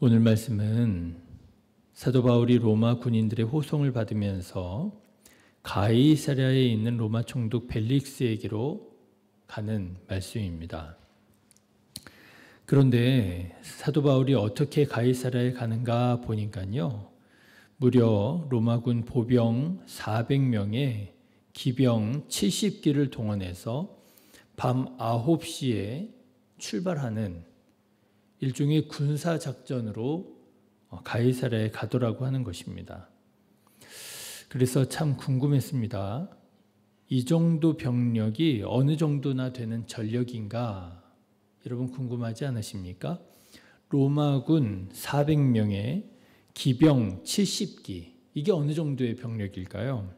오늘 말씀은 사도 바울이 로마 군인들의 호송을 받으면서 가이사랴에 있는 로마 총독 벨릭스에게로 가는 말씀입니다. 그런데 사도 바울이 어떻게 가이사랴에 가는가 보니까요, 무려 로마군 보병 400명에 기병 70기를 동원해서 밤 9시에 출발하는 일종의 군사작전으로 가이사랴에 가더라고 하는 것입니다. 그래서 참 궁금했습니다. 이 정도 병력이 어느 정도나 되는 전력인가? 여러분 궁금하지 않으십니까? 로마군 400명에 기병 70기, 이게 어느 정도의 병력일까요?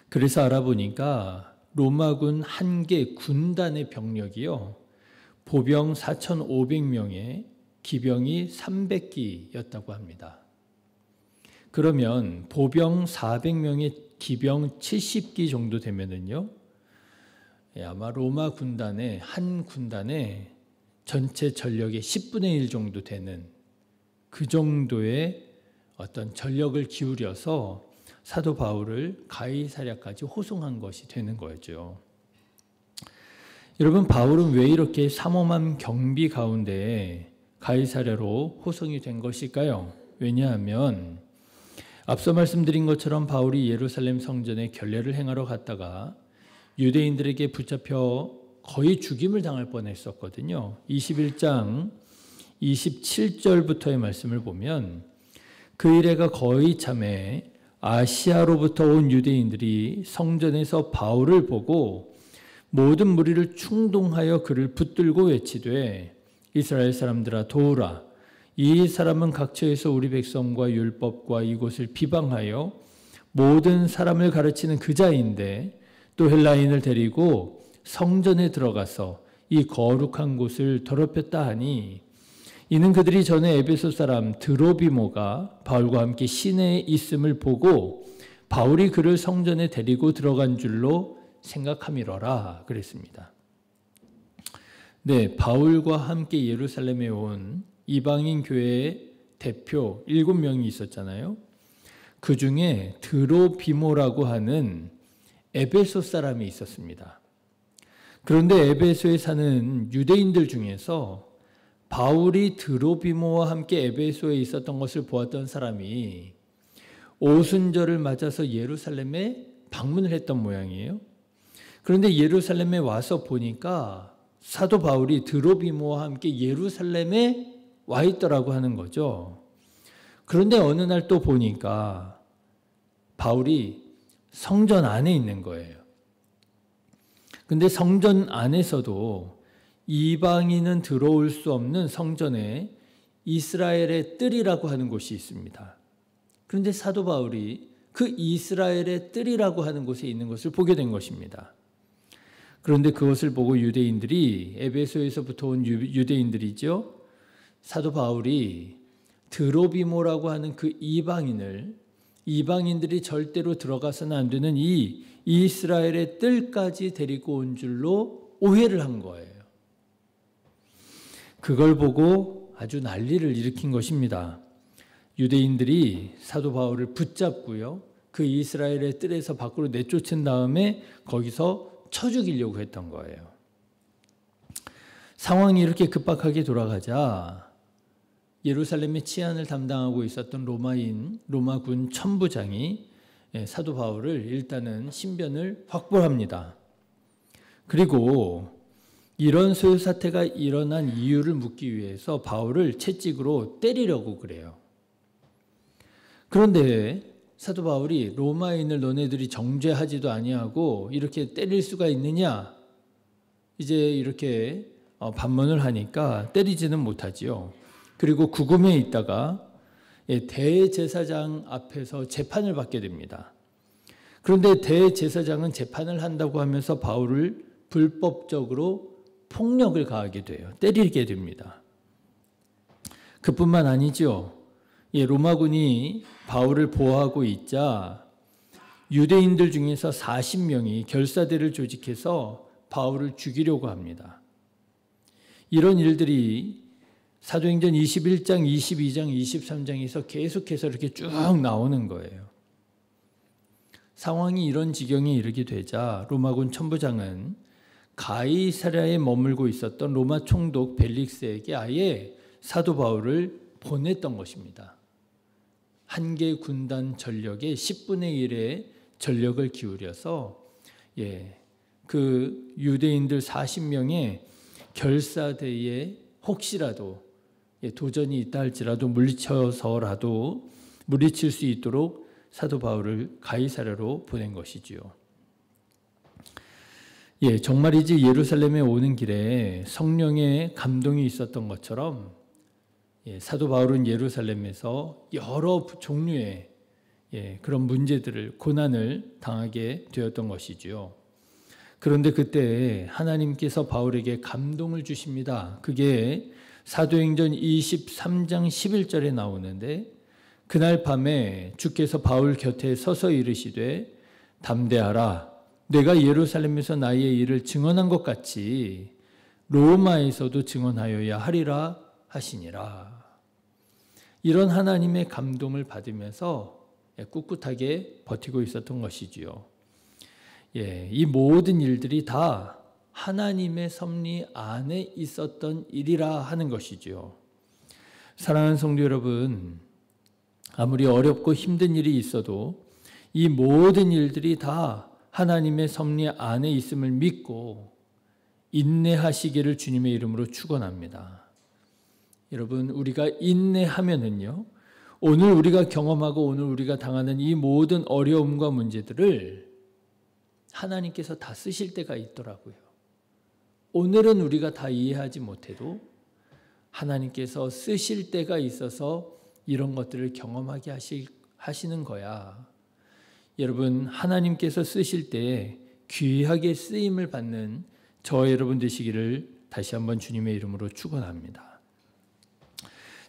그래서 알아보니까 로마군 한 개 군단의 병력이요, 보병 4,500명에 기병이 300기였다고 합니다. 그러면 보병 400명에 기병 70기 정도 되면은요, 아마 로마 군단의 한 군단의 전체 전력의 10분의 1 정도 되는 그 정도의 어떤 전력을 기울여서 사도 바울을 가이사랴까지 호송한 것이 되는 거죠. 여러분, 바울은 왜 이렇게 삼엄한 경비 가운데 가이사랴로 호송이 된 것일까요? 왜냐하면 앞서 말씀드린 것처럼 바울이 예루살렘 성전에 결례를 행하러 갔다가 유대인들에게 붙잡혀 거의 죽임을 당할 뻔했었거든요. 21장 27절부터의 말씀을 보면 그 일해가 거의 참에 아시아로부터 온 유대인들이 성전에서 바울을 보고 모든 무리를 충동하여 그를 붙들고 외치되 이스라엘 사람들아 도우라, 이 사람은 각처에서 우리 백성과 율법과 이곳을 비방하여 모든 사람을 가르치는 그 자인데 또 헬라인을 데리고 성전에 들어가서 이 거룩한 곳을 더럽혔다 하니, 이는 그들이 전에 에베소 사람 드로비모가 바울과 함께 시내에 있음을 보고 바울이 그를 성전에 데리고 들어간 줄로 생각함이러라 그랬습니다. 네, 바울과 함께 예루살렘에 온 이방인 교회의 대표 7명이 있었잖아요. 그 중에 드로비모라고 하는 에베소 사람이 있었습니다. 그런데 에베소에 사는 유대인들 중에서 바울이 드로비모와 함께 에베소에 있었던 것을 보았던 사람이 오순절을 맞아서 예루살렘에 방문을 했던 모양이에요. 그런데 예루살렘에 와서 보니까 사도 바울이 드로비모와 함께 예루살렘에 와 있더라고 하는 거죠. 그런데 어느 날 또 보니까 바울이 성전 안에 있는 거예요. 근데 성전 안에서도 이방인은 들어올 수 없는 성전에 이스라엘의 뜰이라고 하는 곳이 있습니다. 그런데 사도 바울이 그 이스라엘의 뜰이라고 하는 곳에 있는 것을 보게 된 것입니다. 그런데 그것을 보고 유대인들이, 에베소에서부터 온 유대인들이죠, 사도 바울이 드로비모라고 하는 그 이방인들이 절대로 들어가서는 안 되는 이 이스라엘의 뜰까지 데리고 온 줄로 오해를 한 거예요. 그걸 보고 아주 난리를 일으킨 것입니다. 유대인들이 사도 바울을 붙잡고요, 그 이스라엘의 뜰에서 밖으로 내쫓은 다음에 거기서 쳐 죽이려고 했던 거예요. 상황이 이렇게 급박하게 돌아가자 예루살렘의 치안을 담당하고 있었던 로마군 천부장이 사도 바울을 일단은 신변을 확보합니다. 그리고 이런 소요 사태가 일어난 이유를 묻기 위해서 바울을 채찍으로 때리려고 그래요. 그런데 사도 바울이 로마인을 너네들이 정죄하지도 아니하고 이렇게 때릴 수가 있느냐? 이제 이렇게 반문을 하니까 때리지는 못하지요. 그리고 구금에 있다가 대제사장 앞에서 재판을 받게 됩니다. 그런데 대제사장은 재판을 한다고 하면서 바울을 불법적으로 폭력을 가하게 돼요. 때리게 됩니다. 그뿐만 아니죠. 로마군이 바울을 보호하고 있자 유대인들 중에서 40명이 결사대를 조직해서 바울을 죽이려고 합니다. 이런 일들이 사도행전 21장, 22장, 23장에서 계속해서 이렇게 쭉 나오는 거예요. 상황이 이런 지경에 이르게 되자 로마군 천부장은 가이사랴에 머물고 있었던 로마 총독 벨릭스에게 아예 사도 바울을 보냈던 것입니다. 한 개 군단 전력의 10분의 1의 전력을 기울여서 그 유대인들 40명의 결사대에 혹시라도 도전이 있다 할지라도 물리칠 수 있도록 사도 바울을 가이사랴로 보낸 것이지요. 정말이지 예루살렘에 오는 길에 성령의 감동이 있었던 것처럼 사도 바울은 예루살렘에서 여러 종류의 그런 문제들을, 고난을 당하게 되었던 것이지요. 그런데 그때 하나님께서 바울에게 감동을 주십니다. 그게 사도행전 23장 11절에 나오는데, 그날 밤에 주께서 바울 곁에 서서 이르시되 담대하라, 내가 예루살렘에서 나의 일을 증언한 것 같이 로마에서도 증언하여야 하리라 하시니라. 이런 하나님의 감동을 받으면서 꿋꿋하게 버티고 있었던 것이지요. 이 모든 일들이 다 하나님의 섭리 안에 있었던 일이라 하는 것이지요. 사랑하는 성도 여러분, 아무리 어렵고 힘든 일이 있어도 이 모든 일들이 다 하나님의 섭리 안에 있음을 믿고 인내하시기를 주님의 이름으로 축원합니다. 여러분, 우리가 인내하면은요, 오늘 우리가 경험하고 오늘 우리가 당하는 이 모든 어려움과 문제들을 하나님께서 다 쓰실 때가 있더라고요. 오늘은 우리가 다 이해하지 못해도 하나님께서 쓰실 때가 있어서 이런 것들을 경험하게 하시는 거야. 여러분, 하나님께서 쓰실 때 귀하게 쓰임을 받는 저와 여러분 되시기를 다시 한번 주님의 이름으로 축원합니다.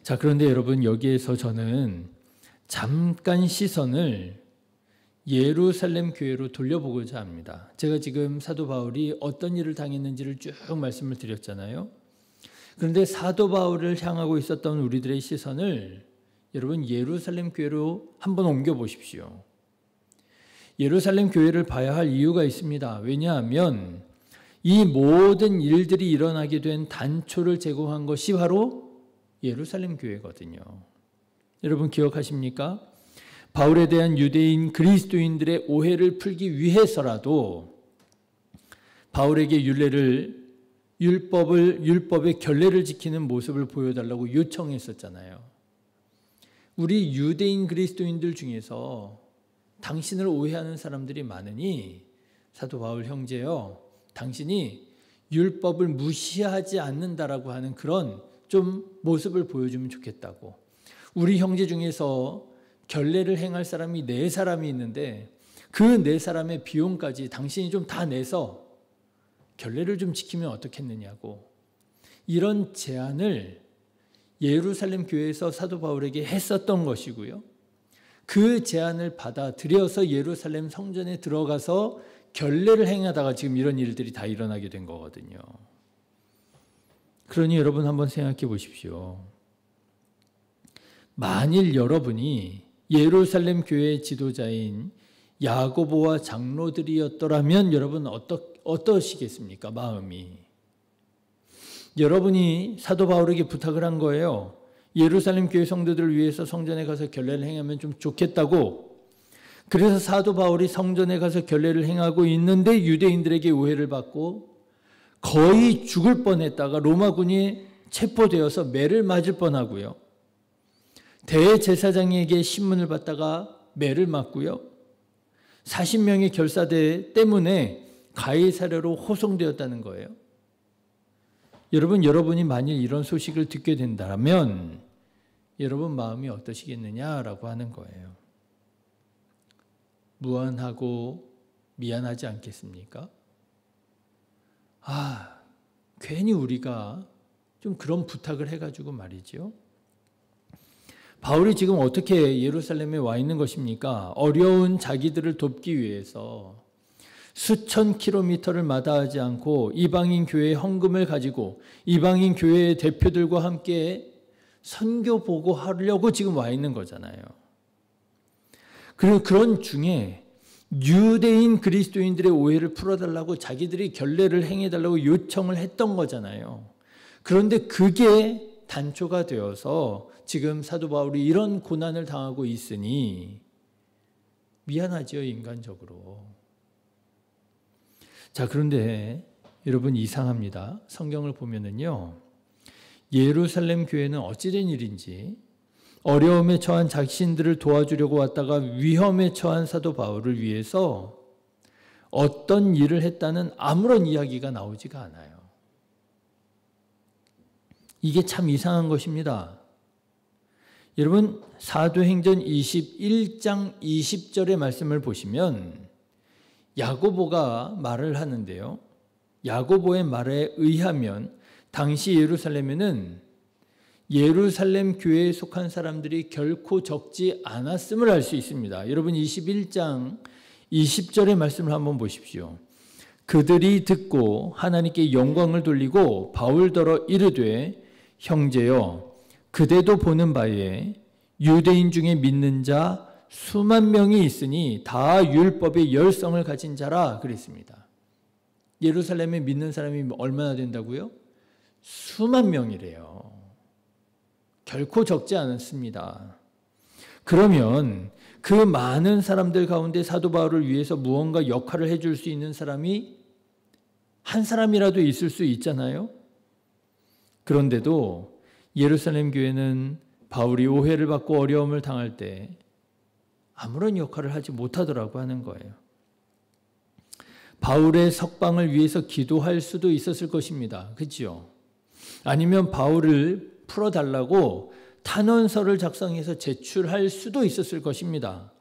자, 그런데 여러분, 여기에서 저는 잠깐 시선을 예루살렘 교회로 돌려보고자 합니다. 제가 지금 사도 바울이 어떤 일을 당했는지를 쭉 말씀을 드렸잖아요. 그런데 사도 바울을 향하고 있었던 우리들의 시선을 여러분 예루살렘 교회로 한번 옮겨 보십시오. 예루살렘 교회를 봐야 할 이유가 있습니다. 왜냐하면 이 모든 일들이 일어나게 된 단초를 제공한 것이 바로 예루살렘 교회거든요. 여러분 기억하십니까? 바울에 대한 유대인 그리스도인들의 오해를 풀기 위해서라도 바울에게 율법의 결례를 지키는 모습을 보여달라고 요청했었잖아요. 우리 유대인 그리스도인들 중에서 당신을 오해하는 사람들이 많으니 사도 바울 형제요, 당신이 율법을 무시하지 않는다라고 하는 그런 좀 모습을 보여주면 좋겠다고. 우리 형제 중에서 결례를 행할 사람이 4사람이 있는데 그 4사람의 비용까지 당신이 좀 다 내서 결례를 좀 지키면 어떻겠느냐고, 이런 제안을 예루살렘 교회에서 사도 바울에게 했었던 것이고요. 그 제안을 받아들여서 예루살렘 성전에 들어가서 결례를 행하다가 지금 이런 일들이 다 일어나게 된 거거든요. 그러니 여러분 한번 생각해 보십시오. 만일 여러분이 예루살렘 교회의 지도자인 야고보와 장로들이었더라면 여러분 어떠시겠습니까? 마음이. 여러분이 사도 바울에게 부탁을 한 거예요. 예루살렘 교회 성도들을 위해서 성전에 가서 결례를 행하면 좀 좋겠다고. 그래서 사도 바울이 성전에 가서 결례를 행하고 있는데 유대인들에게 오해를 받고 거의 죽을 뻔했다가 로마군이 체포되어서 매를 맞을 뻔하고요. 대제사장에게 신문을 받다가 매를 맞고요. 40명의 결사대 때문에 가이사랴로 호송되었다는 거예요. 여러분이 만일 이런 소식을 듣게 된다면 여러분 마음이 어떠시겠느냐라고 하는 거예요. 무안하고 미안하지 않겠습니까? 괜히 우리가 좀 그런 부탁을 해가지고 말이죠. 바울이 지금 어떻게 예루살렘에 와 있는 것입니까? 어려운 자기들을 돕기 위해서 수천 킬로미터를 마다하지 않고 이방인 교회의 헌금을 가지고 이방인 교회의 대표들과 함께 선교 보고하려고 지금 와 있는 거잖아요. 그리고 그런 중에 유대인 그리스도인들의 오해를 풀어달라고 자기들이 결례를 행해달라고 요청을 했던 거잖아요. 그런데 그게 단초가 되어서 지금 사도 바울이 이런 고난을 당하고 있으니 미안하죠, 인간적으로. 자, 그런데 여러분 이상합니다. 성경을 보면은요, 예루살렘 교회는 어찌된 일인지 어려움에 처한 자신들을 도와주려고 왔다가 위험에 처한 사도 바울을 위해서 어떤 일을 했다는 아무런 이야기가 나오지가 않아요. 이게 참 이상한 것입니다. 여러분, 사도행전 21장 20절의 말씀을 보시면 야고보가 말을 하는데요. 야고보의 말에 의하면 당시 예루살렘에는 예루살렘 교회에 속한 사람들이 결코 적지 않았음을 알 수 있습니다. 여러분 21장 20절의 말씀을 한번 보십시오. 그들이 듣고 하나님께 영광을 돌리고 바울더러 이르되 형제여 그대도 보는 바에 유대인 중에 믿는 자 수만 명이 있으니 다 율법의 열성을 가진 자라 그랬습니다. 예루살렘에 믿는 사람이 얼마나 된다고요? 수만 명이래요. 결코 적지 않습니다. 그러면 그 많은 사람들 가운데 사도 바울을 위해서 무언가 역할을 해줄 수 있는 사람이 한 사람이라도 있을 수 있잖아요. 그런데도 예루살렘 교회는 바울이 오해를 받고 어려움을 당할 때 아무런 역할을 하지 못하더라고 하는 거예요. 바울의 석방을 위해서 기도할 수도 있었을 것입니다. 그렇죠? 아니면 바울을 풀어달라고 탄원서를 작성해서 제출할 수도 있었을 것입니다.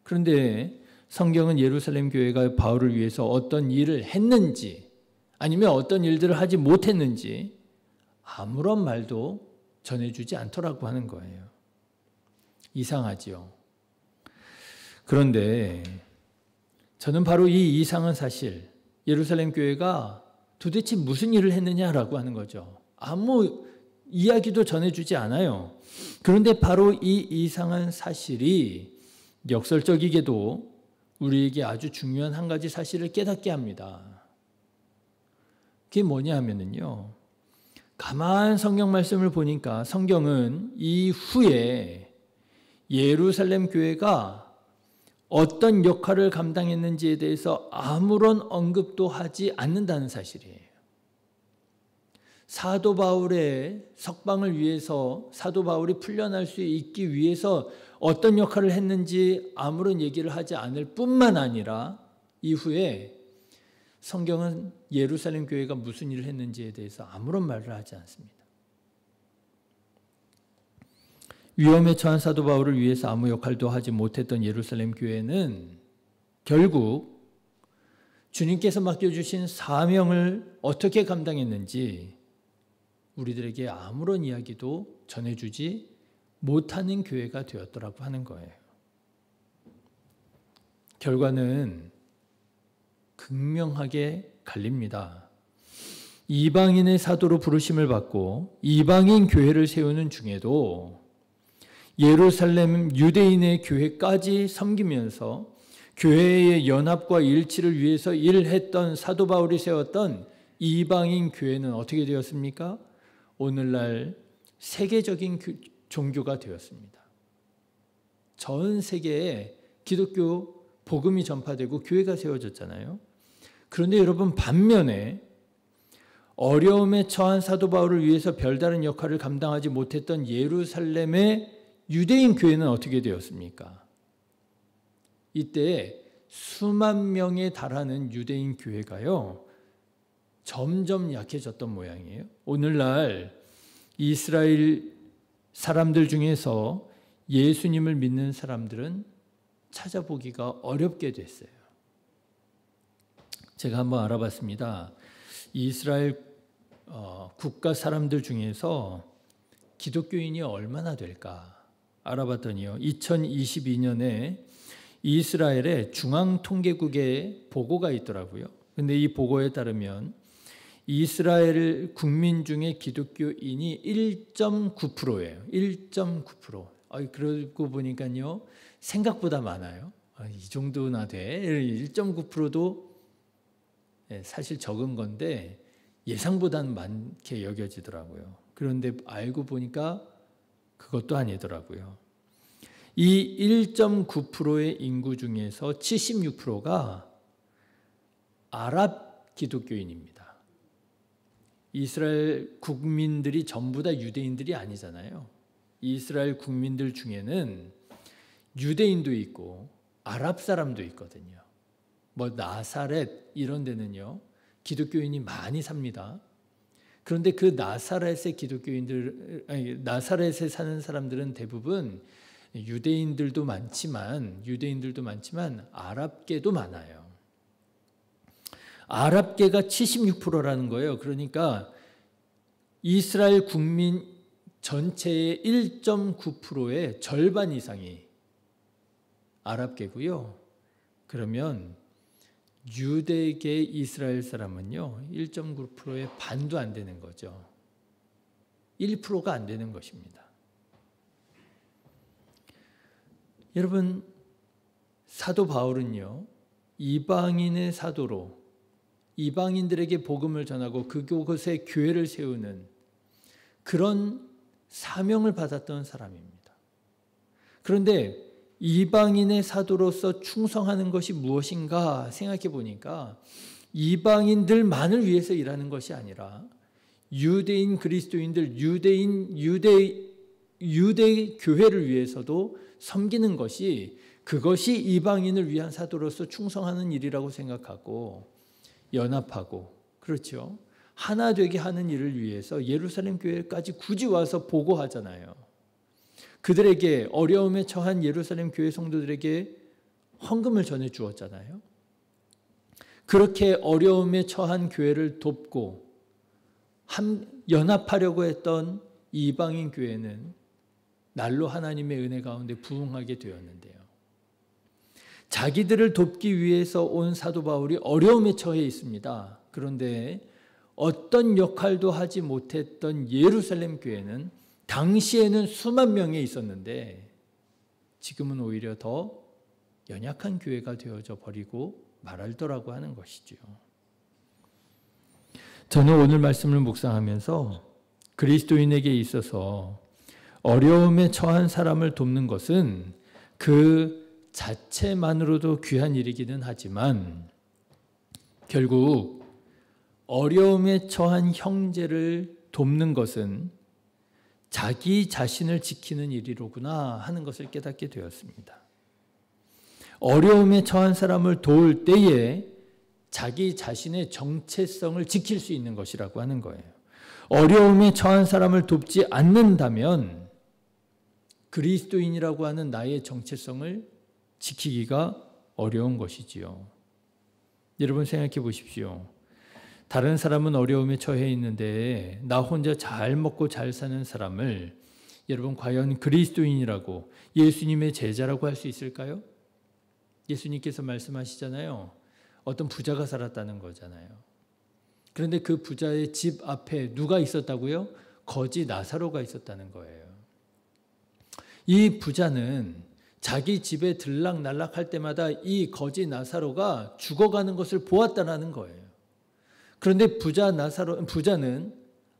그런데 성경은 예루살렘 교회가 바울을 위해서 어떤 일을 했는지 아니면 어떤 일들을 하지 못했는지 아무런 말도 전해주지 않더라고 하는 거예요. 이상하지요. 그런데 저는 바로 이 이상한 사실, 예루살렘 교회가 도대체 무슨 일을 했느냐라고 하는 거죠. 아무 이야기도 전해주지 않아요. 그런데 바로 이 이상한 사실이 역설적이게도 우리에게 아주 중요한 한 가지 사실을 깨닫게 합니다. 그게 뭐냐 하면은요, 가만 성경 말씀을 보니까 성경은 이후에 예루살렘 교회가 어떤 역할을 감당했는지에 대해서 아무런 언급도 하지 않는다는 사실이에요. 사도 바울의 석방을 위해서 사도 바울이 풀려날 수 있기 위해서 어떤 역할을 했는지 아무런 얘기를 하지 않을 뿐만 아니라 이후에 성경은 예루살렘 교회가 무슨 일을 했는지에 대해서 아무런 말을 하지 않습니다. 위험에 처한 사도 바울을 위해서 아무 역할도 하지 못했던 예루살렘 교회는 결국 주님께서 맡겨주신 사명을 어떻게 감당했는지 우리들에게 아무런 이야기도 전해주지 못하는 교회가 되었더라고 하는 거예요. 결과는 극명하게 갈립니다. 이방인의 사도로 부르심을 받고 이방인 교회를 세우는 중에도 예루살렘 유대인의 교회까지 섬기면서 교회의 연합과 일치를 위해서 일했던 사도 바울이 세웠던 이방인 교회는 어떻게 되었습니까? 오늘날 세계적인 종교가 되었습니다. 전 세계에 기독교 복음이 전파되고 교회가 세워졌잖아요. 그런데 여러분, 반면에 어려움에 처한 사도 바울을 위해서 별다른 역할을 감당하지 못했던 예루살렘의 유대인 교회는 어떻게 되었습니까? 이때 수만 명에 달하는 유대인 교회가요, 점점 약해졌던 모양이에요. 오늘날 이스라엘 사람들 중에서 예수님을 믿는 사람들은 찾아보기가 어렵게 됐어요. 제가 한번 알아봤습니다. 이스라엘 국가 사람들 중에서 기독교인이 얼마나 될까 알아봤더니요, 2022년에 이스라엘의 중앙통계국의 보고가 있더라고요. 근데 이 보고에 따르면 이스라엘 국민 중에 기독교인이 1.9%예요. 1.9%. 그러고 보니까요, 생각보다 많아요. 이 정도나 돼. 1.9%도 사실 적은 건데 예상보다는 많게 여겨지더라고요. 그런데 알고 보니까 그것도 아니더라고요. 이 1.9%의 인구 중에서 76%가 아랍 기독교인입니다. 이스라엘 국민들이 전부 다 유대인들이 아니잖아요. 이스라엘 국민들 중에는 유대인도 있고 아랍 사람도 있거든요. 나사렛 이런 데는요, 기독교인이 많이 삽니다. 그런데 그 나사렛의 나사렛에 사는 사람들은 대부분 유대인들도 많지만 아랍계도 많아요. 아랍계가 76%라는 거예요. 그러니까 이스라엘 국민 전체의 1.9%의 절반 이상이 아랍계고요. 그러면 유대계 이스라엘 사람은요, 1.9%의 반도 안 되는 거죠. 1%가 안 되는 것입니다. 여러분, 사도 바울은요, 이방인의 사도로 이방인들에게 복음을 전하고 그곳에 교회를 세우는 그런 사명을 받았던 사람입니다. 그런데 이방인의 사도로서 충성하는 것이 무엇인가 생각해 보니까 이방인들만을 위해서 일하는 것이 아니라 유대인 그리스도인들, 유대 교회를 위해서도 섬기는 것이, 그것이 이방인을 위한 사도로서 충성하는 일이라고 생각하고 연합하고, 그렇죠, 하나 되게 하는 일을 위해서 예루살렘 교회까지 굳이 와서 보고하잖아요. 그들에게, 어려움에 처한 예루살렘 교회 성도들에게 헌금을 전해 주었잖아요. 그렇게 어려움에 처한 교회를 돕고 연합하려고 했던 이방인 교회는 날로 하나님의 은혜 가운데 부흥하게 되었는데요. 자기들을 돕기 위해서 온 사도 바울이 어려움에 처해 있습니다. 그런데 어떤 역할도 하지 못했던 예루살렘 교회는 당시에는 수만 명이 있었는데 지금은 오히려 더 연약한 교회가 되어져 버리고 말았더라고 하는 것이죠. 저는 오늘 말씀을 묵상하면서 그리스도인에게 있어서 어려움에 처한 사람을 돕는 것은 그 자체만으로도 귀한 일이기는 하지만 결국 어려움에 처한 형제를 돕는 것은 자기 자신을 지키는 일이로구나 하는 것을 깨닫게 되었습니다. 어려움에 처한 사람을 도울 때에 자기 자신의 정체성을 지킬 수 있는 것이라고 하는 거예요. 어려움에 처한 사람을 돕지 않는다면 그리스도인이라고 하는 나의 정체성을 지키기가 어려운 것이지요. 여러분 생각해 보십시오. 다른 사람은 어려움에 처해 있는데 나 혼자 잘 먹고 잘 사는 사람을 여러분 과연 그리스도인이라고, 예수님의 제자라고 할 수 있을까요? 예수님께서 말씀하시잖아요. 어떤 부자가 살았다는 거잖아요. 그런데 그 부자의 집 앞에 누가 있었다고요? 거지 나사로가 있었다는 거예요. 이 부자는 자기 집에 들락날락할 때마다 이 거지 나사로가 죽어가는 것을 보았다는 거예요. 그런데 부자는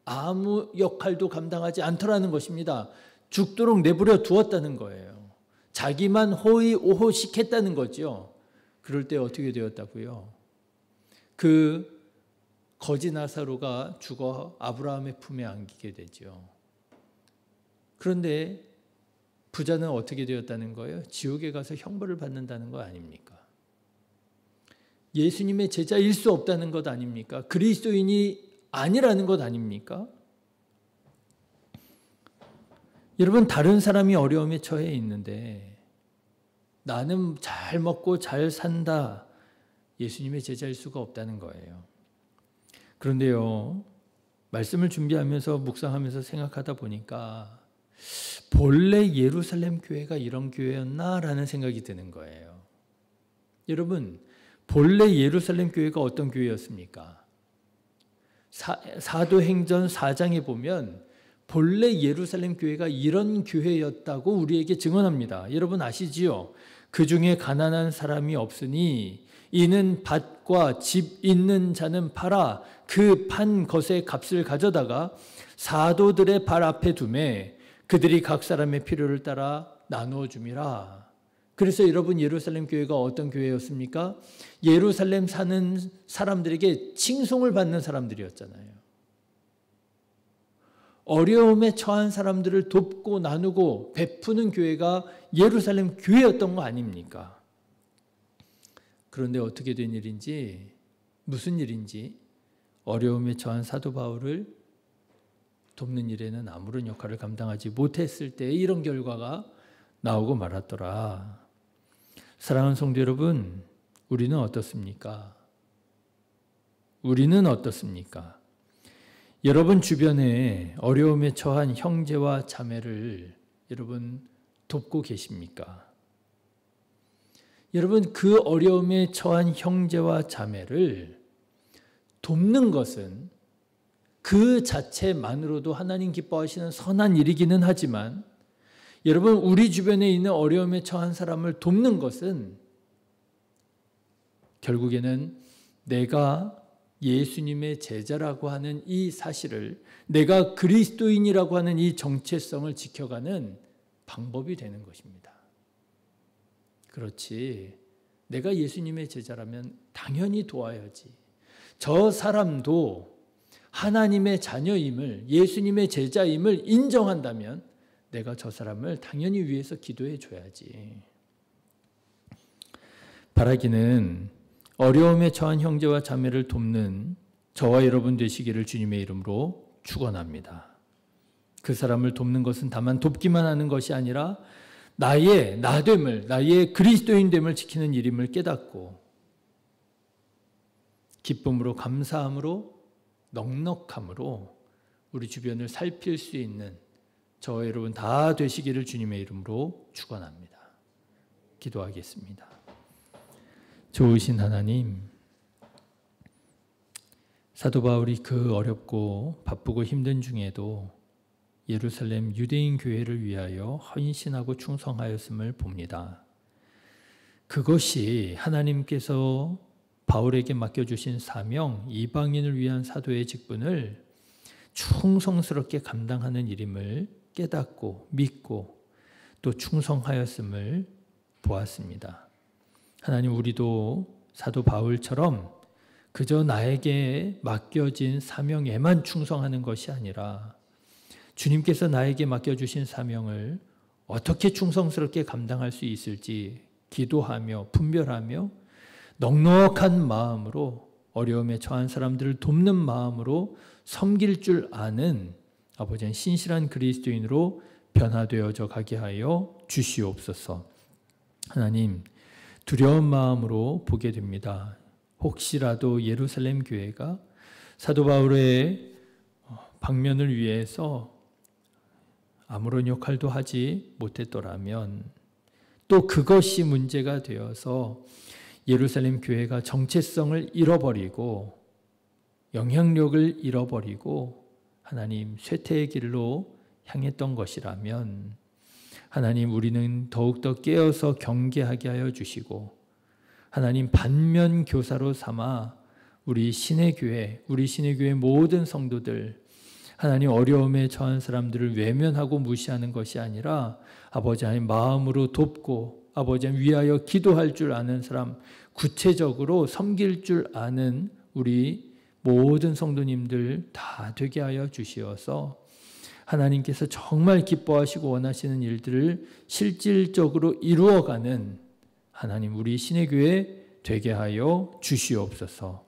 아무 역할도 감당하지 않더라는 것입니다. 죽도록 내버려 두었다는 거예요. 자기만 호의호호식했다는 거죠. 그럴 때 어떻게 되었다고요? 그 거지 나사로가 죽어 아브라함의 품에 안기게 되죠. 그런데 부자는 어떻게 되었다는 거예요? 지옥에 가서 형벌을 받는다는 거 아닙니까? 예수님의 제자일 수 없다는 것 아닙니까? 그리스도인이 아니라는 것 아닙니까? 여러분, 다른 사람이 어려움에 처해 있는데 나는 잘 먹고 잘 산다, 예수님의 제자일 수가 없다는 거예요. 그런데요, 말씀을 준비하면서 묵상하면서 생각하다 보니까 본래 예루살렘 교회가 이런 교회였나라는 생각이 드는 거예요. 여러분, 본래 예루살렘 교회가 어떤 교회였습니까? 사도행전 4장에 보면 본래 예루살렘 교회가 이런 교회였다고 우리에게 증언합니다. 여러분 아시지요? 그 중에 가난한 사람이 없으니 이는 밭과 집 있는 자는 팔아 그 판 것의 값을 가져다가 사도들의 발 앞에 두매 그들이 각 사람의 필요를 따라 나누어 줌이라. 그래서 여러분, 예루살렘 교회가 어떤 교회였습니까? 예루살렘 사는 사람들에게 칭송을 받는 사람들이었잖아요. 어려움에 처한 사람들을 돕고 나누고 베푸는 교회가 예루살렘 교회였던 거 아닙니까? 그런데 어떻게 된 일인지, 무슨 일인지 어려움에 처한 사도 바울을 돕는 일에는 아무런 역할을 감당하지 못했을 때 이런 결과가 나오고 말았더라. 사랑하는 성도 여러분, 우리는 어떻습니까? 우리는 어떻습니까? 여러분 주변에 어려움에 처한 형제와 자매를 여러분 돕고 계십니까? 여러분, 그 어려움에 처한 형제와 자매를 돕는 것은 그 자체만으로도 하나님 기뻐하시는 선한 일이기는 하지만, 여러분, 우리 주변에 있는 어려움에 처한 사람을 돕는 것은 결국에는 내가 예수님의 제자라고 하는 이 사실을, 내가 그리스도인이라고 하는 이 정체성을 지켜가는 방법이 되는 것입니다. 그렇지, 내가 예수님의 제자라면 당연히 도와야지. 저 사람도 하나님의 자녀임을, 예수님의 제자임을 인정한다면 내가 저 사람을 당연히 위해서 기도해 줘야지. 바라기는 어려움에 처한 형제와 자매를 돕는 저와 여러분 되시기를 주님의 이름으로 축원합니다. 그 사람을 돕는 것은 다만 돕기만 하는 것이 아니라 나의 나됨을, 나의 그리스도인됨을 지키는 일임을 깨닫고 기쁨으로, 감사함으로, 넉넉함으로 우리 주변을 살필 수 있는 저와 여러분 다 되시기를 주님의 이름으로 축원합니다. 기도하겠습니다. 좋으신 하나님, 사도 바울이 그 어렵고 바쁘고 힘든 중에도 예루살렘 유대인 교회를 위하여 헌신하고 충성하였음을 봅니다. 그것이 하나님께서 바울에게 맡겨주신 사명, 이방인을 위한 사도의 직분을 충성스럽게 감당하는 일임을 깨닫고 믿고 또 충성하였음을 보았습니다. 하나님, 우리도 사도 바울처럼 그저 나에게 맡겨진 사명에만 충성하는 것이 아니라 주님께서 나에게 맡겨주신 사명을 어떻게 충성스럽게 감당할 수 있을지 기도하며 분별하며 넉넉한 마음으로 어려움에 처한 사람들을 돕는 마음으로 섬길 줄 아는 아버지는 신실한 그리스도인으로 변화되어져 가게 하여 주시옵소서. 하나님, 두려운 마음으로 보게 됩니다. 혹시라도 예루살렘 교회가 사도 바울의 방면을 위해서 아무런 역할도 하지 못했더라면, 또 그것이 문제가 되어서 예루살렘 교회가 정체성을 잃어버리고 영향력을 잃어버리고 하나님 쇠퇴의 길로 향했던 것이라면, 하나님, 우리는 더욱더 깨어서 경계하게 하여 주시고 하나님 반면 교사로 삼아 우리 신의 교회 모든 성도들, 하나님 어려움에 처한 사람들을 외면하고 무시하는 것이 아니라 아버지 하나님 마음으로 돕고 아버지 하나님 위하여 기도할 줄 아는 사람, 구체적으로 섬길 줄 아는 우리 모든 성도님들 다 되게 하여 주시어서 하나님께서 정말 기뻐하시고 원하시는 일들을 실질적으로 이루어가는 하나님 우리 신의 교회 되게 하여 주시옵소서.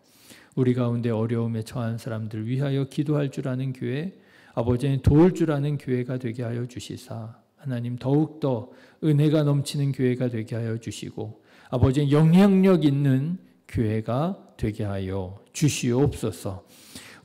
우리 가운데 어려움에 처한 사람들 위하여 기도할 줄 아는 교회, 아버지는 도울 줄 아는 교회가 되게 하여 주시사 하나님 더욱더 은혜가 넘치는 교회가 되게 하여 주시고 아버지는 영향력 있는 교회가 되게 하여 주시옵소서.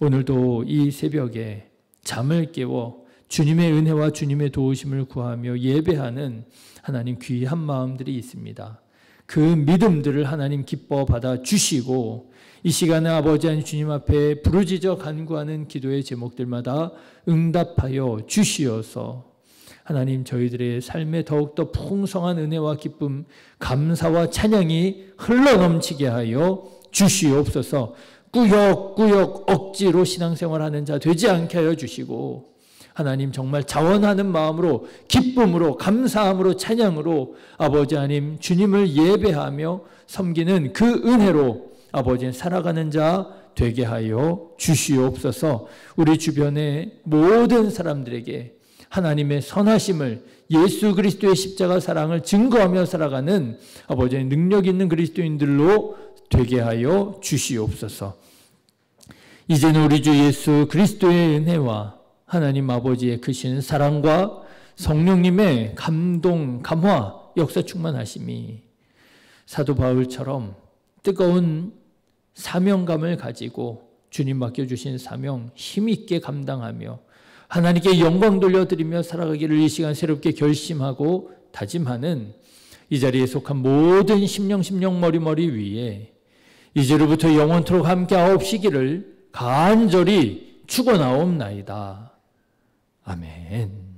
오늘도 이 새벽에 잠을 깨워 주님의 은혜와 주님의 도우심을 구하며 예배하는 하나님 귀한 마음들이 있습니다. 그 믿음들을 하나님 기뻐 받아 주시고 이 시간에 아버지 하나님 주님 앞에 부르짖어 간구하는 기도의 제목들마다 응답하여 주시어서 하나님 저희들의 삶에 더욱더 풍성한 은혜와 기쁨, 감사와 찬양이 흘러넘치게 하여 주시옵소서. 꾸역꾸역 억지로 신앙생활하는 자 되지 않게 하여 주시고 하나님 정말 자원하는 마음으로 기쁨으로 감사함으로 찬양으로 아버지 하나님 주님을 예배하며 섬기는 그 은혜로 아버지 살아가는 자 되게 하여 주시옵소서. 우리 주변의 모든 사람들에게 하나님의 선하심을 예수 그리스도의 십자가 사랑을 증거하며 살아가는 아버지의 능력 있는 그리스도인들로 되게 하여 주시옵소서. 이제는 우리 주 예수 그리스도의 은혜와 하나님 아버지의 크신 사랑과 성령님의 감동, 감화, 역사 충만하심이 사도 바울처럼 뜨거운 사명감을 가지고 주님 맡겨주신 사명 힘있게 감당하며 하나님께 영광 돌려드리며 살아가기를 이 시간 새롭게 결심하고 다짐하는 이 자리에 속한 모든 심령 머리 위에 이제로부터 영원토록 함께 하옵시기를 간절히 축원하옵나이다. 아멘.